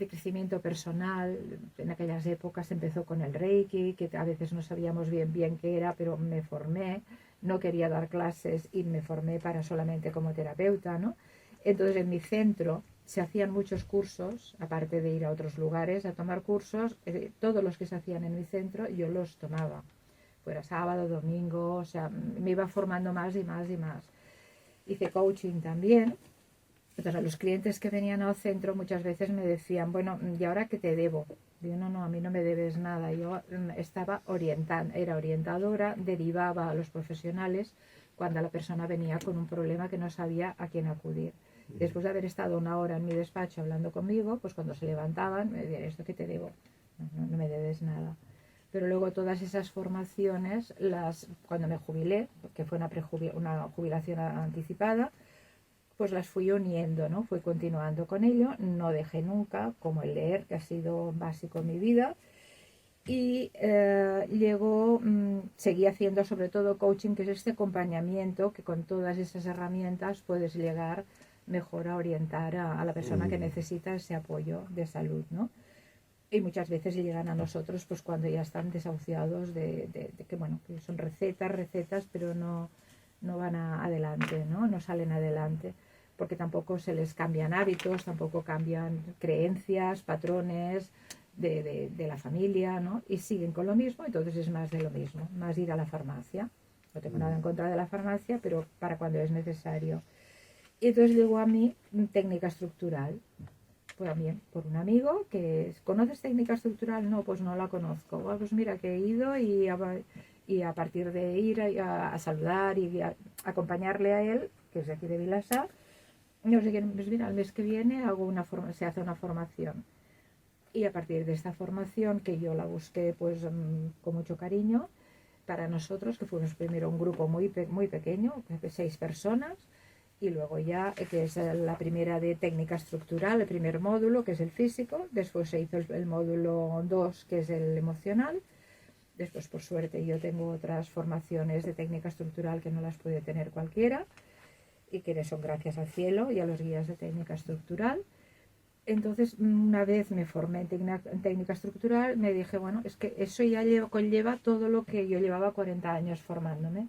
crecimiento personal. En aquellas épocas empezó con el Reiki, que a veces no sabíamos bien qué era, pero me formé, no quería dar clases y me formé para solamente como terapeuta, ¿no? Entonces en mi centro se hacían muchos cursos, aparte de ir a otros lugares a tomar cursos, todos los que se hacían en mi centro yo los tomaba, fuera sábado, domingo, o sea, me iba formando más y más y más. Hice coaching también. Entonces, a los clientes que venían al centro muchas veces me decían, bueno, ¿y ahora qué te debo? Digo, no, a mí no me debes nada. Yo estaba era orientadora, derivaba a los profesionales cuando la persona venía con un problema que no sabía a quién acudir. Después de haber estado una hora en mi despacho hablando conmigo, pues cuando se levantaban me decían, ¿esto qué te debo? No me debes nada. Pero luego todas esas formaciones, cuando me jubilé, que fue una jubilación anticipada, pues las fui uniendo, ¿no? Fui continuando con ello, no dejé nunca, como el leer, que ha sido básico en mi vida, y seguí haciendo sobre todo coaching, que es este acompañamiento, que con todas esas herramientas puedes llegar mejor a orientar a la persona que necesita ese apoyo de salud, ¿no? Y muchas veces llegan a nosotros pues cuando ya están desahuciados de que, bueno, que son recetas, pero no van adelante, ¿no? No salen adelante, porque tampoco se les cambian hábitos, tampoco cambian creencias, patrones de la familia, ¿no? Y siguen con lo mismo, entonces es más de lo mismo, más ir a la farmacia. No tengo nada en contra de la farmacia, pero para cuando es necesario. Y entonces llegó a mí técnica estructural. Pues también por un amigo que ¿conoces técnica estructural? No, pues no la conozco. Bueno, pues mira que he ido y a partir de ir a saludar y a acompañarle a él, que es de aquí de Vilassar, no sé qué, pues mira, el mes que viene se hace una formación. Y a partir de esta formación, que yo la busqué pues con mucho cariño para nosotros, que fuimos primero un grupo muy pequeño, 6 personas, y luego ya, que es la primera de técnica estructural, el primer módulo, que es el físico, después se hizo el módulo 2, que es el emocional, después por suerte yo tengo otras formaciones de técnica estructural que no las puede tener cualquiera, y que son gracias al cielo y a los guías de técnica estructural. Entonces, una vez me formé en técnica estructural, me dije, bueno, es que eso ya conlleva todo lo que yo llevaba 40 años formándome,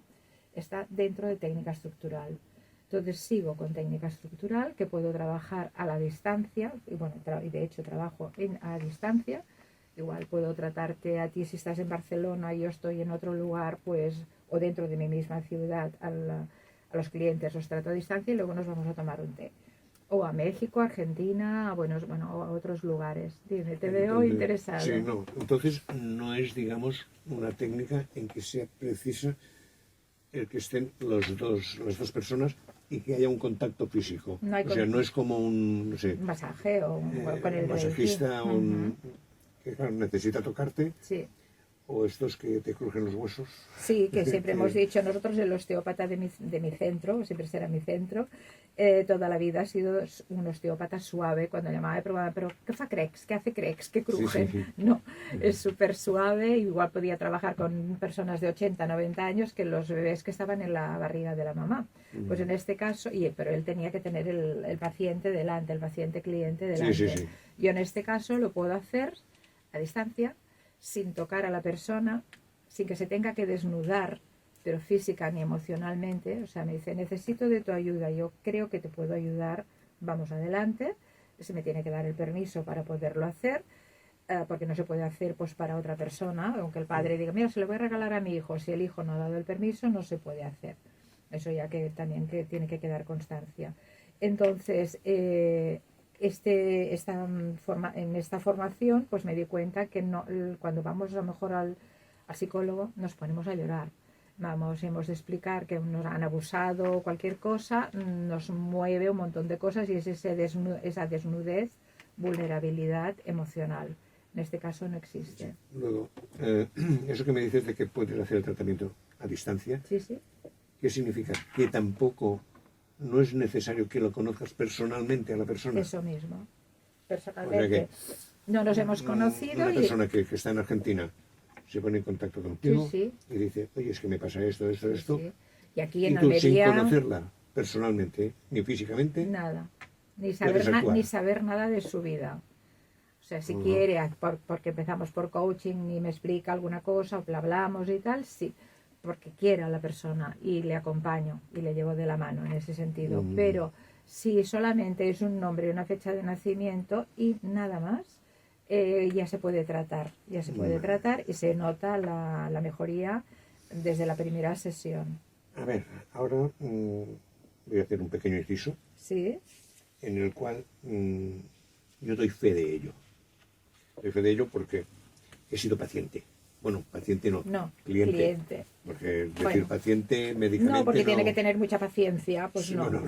está dentro de técnica estructural. Entonces sigo con técnica estructural, que puedo trabajar a la distancia, y bueno, y de hecho trabajo a distancia. Igual puedo tratarte a ti si estás en Barcelona y yo estoy en otro lugar, pues, o dentro de mi misma ciudad, a a los clientes los trato a distancia y luego nos vamos a tomar un té. O a México, Argentina, o a otros lugares. Dime, te veo Entonces, interesado. Sí, no. Entonces no es, digamos, una técnica en que sea precisa el que estén las dos personas y que haya un contacto físico. No hay O sea, no es como un, no sé, Un masaje o con el un masajista, Reiki. que claro, necesita tocarte, Sí. o estos que te crujen los huesos. Sí, que siempre hemos dicho, nosotros el osteópata de mi centro, siempre será mi centro, toda la vida ha sido un osteópata suave. Cuando llamaba y preguntaba, pero ¿qué fa crex? ¿Qué hace crex? ¿Qué crujen? Sí. No, es súper suave. Igual podía trabajar con personas de 80, 90 años que los bebés que estaban en la barriga de la mamá. Pues en este caso, pero él tenía que tener el paciente delante, el paciente cliente delante. Sí. Yo en este caso lo puedo hacer a distancia, sin tocar a la persona, sin que se tenga que desnudar, pero física ni emocionalmente. O sea, me dice, necesito de tu ayuda, yo creo que te puedo ayudar, vamos adelante. Se me tiene que dar el permiso para poderlo hacer, porque no se puede hacer pues para otra persona, aunque el padre diga, mira, se lo voy a regalar a mi hijo. Si el hijo no ha dado el permiso, no se puede hacer. Eso ya que también que tiene que quedar constancia. Entonces, en esta formación pues me di cuenta que cuando vamos a lo mejor al psicólogo nos ponemos a llorar. Hemos de explicar que nos han abusado, cualquier cosa, nos mueve un montón de cosas y es esa desnudez, vulnerabilidad emocional. En este caso no existe. Luego, eso que me dices de que puedes hacer el tratamiento a distancia, Sí, sí. ¿qué significa? Que tampoco no es necesario que lo conozcas personalmente a la persona. Eso mismo. Personalmente. O sea que no nos hemos conocido una y persona que está en Argentina se pone en contacto contigo Sí. y dice, oye, es que me pasa esto. Sí. Y aquí Y en tú, sin Almería, conocerla personalmente, ni físicamente, nada. Ni puedes actuar. saber nada de su vida. O sea, si quiere, porque empezamos por coaching y me explica alguna cosa, o hablamos y tal, sí, porque quiera la persona y le acompaño y le llevo de la mano en ese sentido. Pero si solamente es un nombre y una fecha de nacimiento y nada más, ya se puede tratar. Ya se puede tratar y se nota la mejoría desde la primera sesión. A ver, ahora voy a hacer un pequeño inciso Sí, en el cual yo doy fe de ello. Doy fe de ello porque he sido paciente. Bueno, paciente no, no, cliente. cliente. Porque decir Bueno. paciente médicamente No, porque no. tiene que tener mucha paciencia, pues Sí, no. bueno,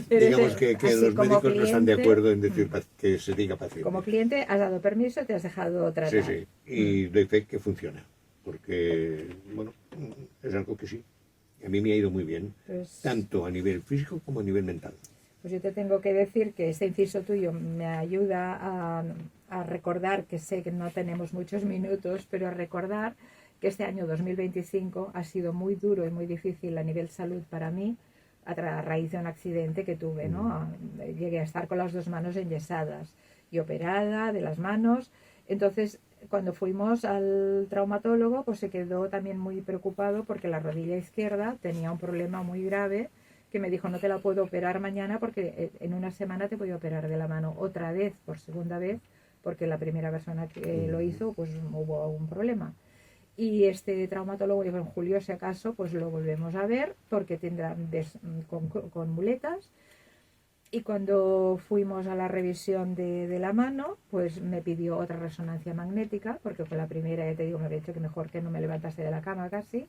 Pero digamos que así los como médicos no están de cliente, acuerdo en decir que se diga paciente. Como cliente has dado permiso, te has dejado tratar. Sí. Y doy fe que funciona. Porque, bueno, es algo que sí. A mí me ha ido muy bien. Pues- Tanto a nivel físico como a nivel mental. Pues yo te tengo que decir que este inciso tuyo me ayuda a recordar, que sé que no tenemos muchos minutos, pero a recordar que este año 2025 ha sido muy duro y muy difícil a nivel salud para mí, a raíz de un accidente que tuve, ¿no? Llegué a estar con las dos manos enyesadas y operada de las manos. Entonces, cuando fuimos al traumatólogo, pues se quedó también muy preocupado porque la rodilla izquierda tenía un problema muy grave, que me dijo, no te la puedo operar mañana porque en una semana te voy a operar de la mano otra vez, por segunda vez, porque la primera persona que lo hizo, pues hubo un problema. Y este traumatólogo dijo, en julio, si acaso, pues lo volvemos a ver, porque tendrá con muletas. Y cuando fuimos a la revisión de la mano, pues me pidió otra resonancia magnética, porque con la primera, ya te digo, me había dicho que mejor que no me levantase de la cama casi.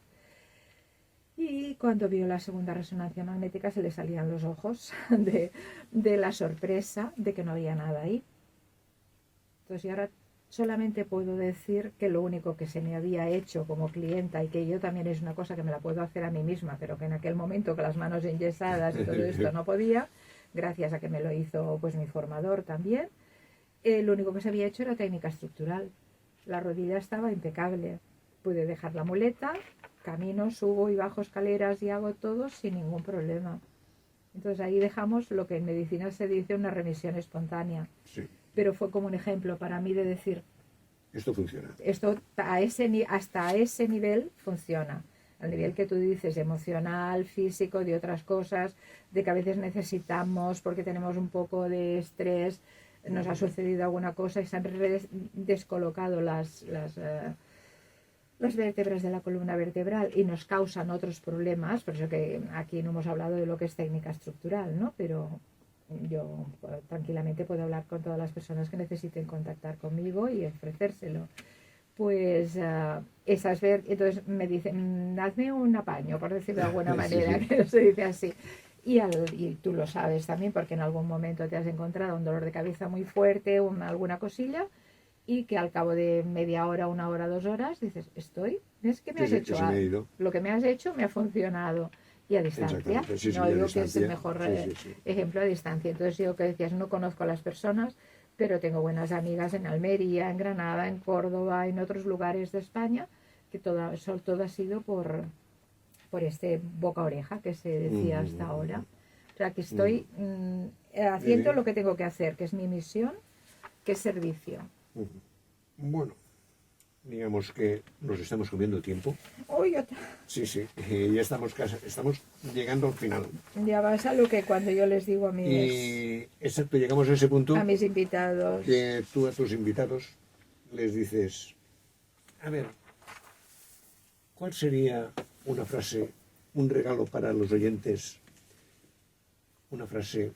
Y cuando vio la segunda resonancia magnética se le salían los ojos de la sorpresa de que no había nada ahí. Entonces, yo ahora solamente puedo decir que lo único que se me había hecho como clienta, y que yo también es una cosa que me la puedo hacer a mí misma, pero que en aquel momento con las manos enyesadas y todo esto no podía, gracias a que me lo hizo pues mi formador también, lo único que se había hecho era técnica estructural. La rodilla estaba impecable. Pude dejar la muleta, camino, subo y bajo escaleras y hago todo sin ningún problema. Entonces ahí dejamos lo que en medicina se dice una remisión espontánea. Sí. Pero fue como un ejemplo para mí de decir, Esto funciona. esto hasta ese nivel funciona. Al nivel que tú dices, emocional, físico, de otras cosas, de que a veces necesitamos, porque tenemos un poco de estrés, nos ha sucedido alguna cosa y se han descolocado las las vértebras de la columna vertebral y nos causan otros problemas, por eso que aquí no hemos hablado de lo que es técnica estructural, ¿no? Pero yo tranquilamente puedo hablar con todas las personas que necesiten contactar conmigo y ofrecérselo. Pues entonces me dicen, hazme un apaño, por decirlo de alguna manera, Sí. que se dice así. Y tú lo sabes también, porque en algún momento te has encontrado un dolor de cabeza muy fuerte, alguna cosilla, y que al cabo de media hora, 1 hora, 2 horas, dices, es que me has hecho que se me ha algo. ido. Lo que me has hecho me ha funcionado. Y a distancia. Exactamente, sí, No a digo que es el distancia. mejor Sí. ejemplo a distancia. Entonces yo que decías, no conozco a las personas, pero tengo buenas amigas en Almería, en Granada, en Córdoba, en otros lugares de España, que todo ha sido por este boca a oreja que se decía hasta ahora. O sea, que estoy haciendo lo que tengo que hacer, que es mi misión, que es servicio. Bueno, digamos que nos estamos comiendo tiempo. Uy, Sí, ya estamos llegando al final. ya vas a lo que cuando yo les digo a Y exacto, llegamos a ese punto mis invitados. que tú a tus invitados les dices, a ver, ¿cuál sería una frase, un regalo para los oyentes? Una frase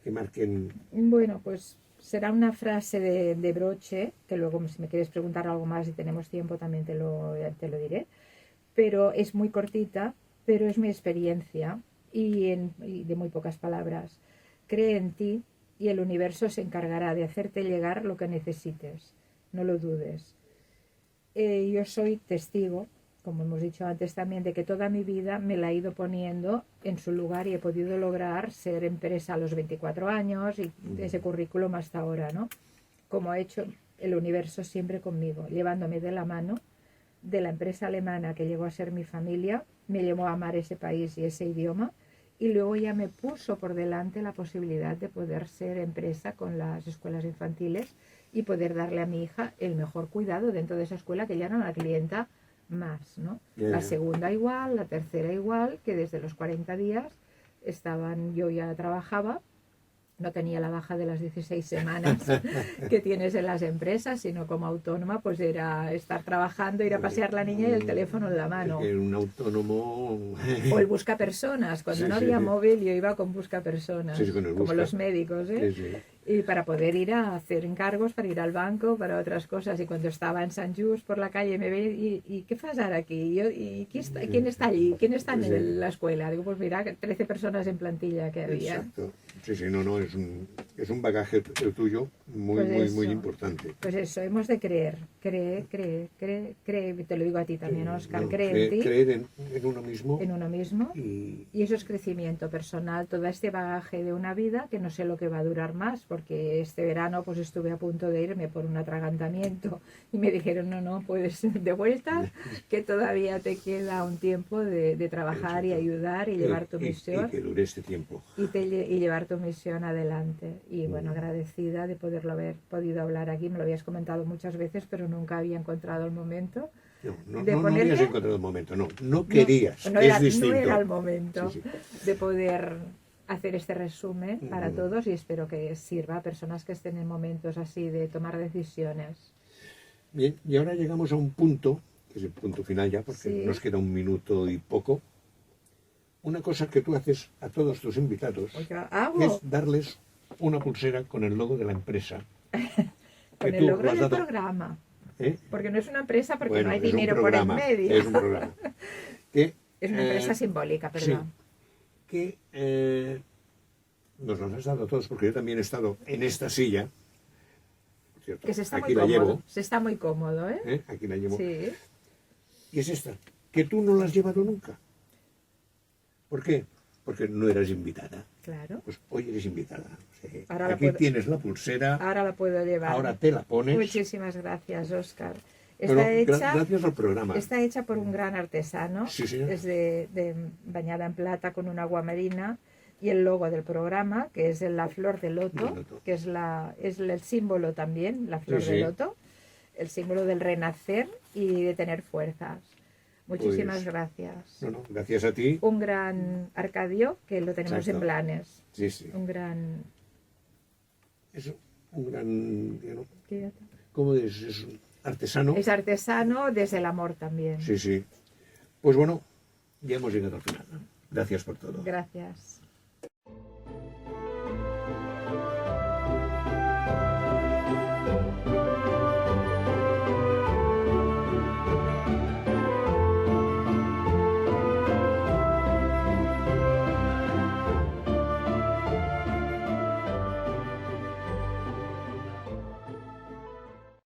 que marquen. Bueno, pues será una frase de broche, que luego si me quieres preguntar algo más y tenemos tiempo también te lo diré, pero es muy cortita, pero es mi experiencia y de muy pocas palabras. Cree en ti y el universo se encargará de hacerte llegar lo que necesites, no lo dudes. Yo soy testigo, como hemos dicho antes también, de que toda mi vida me la he ido poniendo en su lugar y he podido lograr ser empresa a los 24 años y ese currículum hasta ahora, ¿no? Como ha hecho el universo siempre conmigo, llevándome de la mano de la empresa alemana que llegó a ser mi familia, me llevó a amar ese país y ese idioma, y luego ya me puso por delante la posibilidad de poder ser empresa con las escuelas infantiles y poder darle a mi hija el mejor cuidado dentro de esa escuela, que ya era una clienta más, ¿no? La segunda igual, la tercera igual, que desde los 40 días yo ya trabajaba, no tenía la baja de las 16 semanas que tienes en las empresas, sino como autónoma pues era estar trabajando, ir a pasear la niña y el teléfono en la mano. Es que un autónomo. O el busca personas, cuando no había móvil yo iba con busca personas, con el como busca. los médicos, y para poder ir a hacer encargos, para ir al banco, para otras cosas. Y cuando estaba en Sant Just por la calle me veía, ¿y qué pasa aquí? ¿Quién está allí? ¿Quién está en la escuela? Digo, pues mira, 13 personas en plantilla que había. Exacto. No, es un bagaje el tuyo muy importante. Pues eso, hemos de creer, te lo digo a ti también, Óscar, cree en ti. Creer en uno mismo. En uno mismo. Y eso es crecimiento personal, todo este bagaje de una vida que no sé lo que va a durar más, porque este verano pues estuve a punto de irme por un atragantamiento y me dijeron, no, puedes de vuelta, que todavía te queda un tiempo de trabajar y ayudar y llevar tu misión. Y que dure este tiempo. Y llevar tu misión adelante. Y bueno, agradecida de poderlo haber podido hablar aquí. Me lo habías comentado muchas veces, pero nunca había encontrado el momento. No habías encontrado el momento, no querías. No era el momento Sí. de poder hacer este resumen para todos, y espero que sirva a personas que estén en momentos así de tomar decisiones. Bien, y ahora llegamos a un punto, que es el punto final ya, porque nos queda 1 minuto y poco. Una cosa que tú haces a todos tus invitados es darles una pulsera con el logo de la empresa. Con el logo del programa. Porque no es una empresa, porque no hay dinero por en medio. Es un programa. Es una empresa simbólica, perdón. Sí, que nos lo has dado a todos, porque yo también he estado en esta silla. ¿Cierto? Que se está aquí muy la cómodo. llevo. Se está muy cómodo, Aquí la llevo. Sí. Y es esta, que tú no la has llevado nunca. ¿Por qué? Porque no eras invitada. Claro. Pues hoy eres invitada. Sí. Ahora Aquí tienes la pulsera. Ahora la puedo llevar. Ahora te la pones. Muchísimas gracias, Óscar. Gracias al programa. Está hecha por un gran artesano. Sí, señor. Es bañada en plata con un agua marina. Y el logo del programa, que es la flor de loto, que es el símbolo también, la flor de loto, el símbolo del renacer y de tener fuerzas. Muchísimas gracias. Gracias a ti. Un gran Arcadio, que lo tenemos en Blanes. Sí. Un gran... Eso, un gran... ¿Qué? ¿Cómo es eso? artesano. Es artesano desde el amor también. Sí, sí. Pues bueno, ya hemos llegado al final, ¿no? Gracias por todo. Gracias.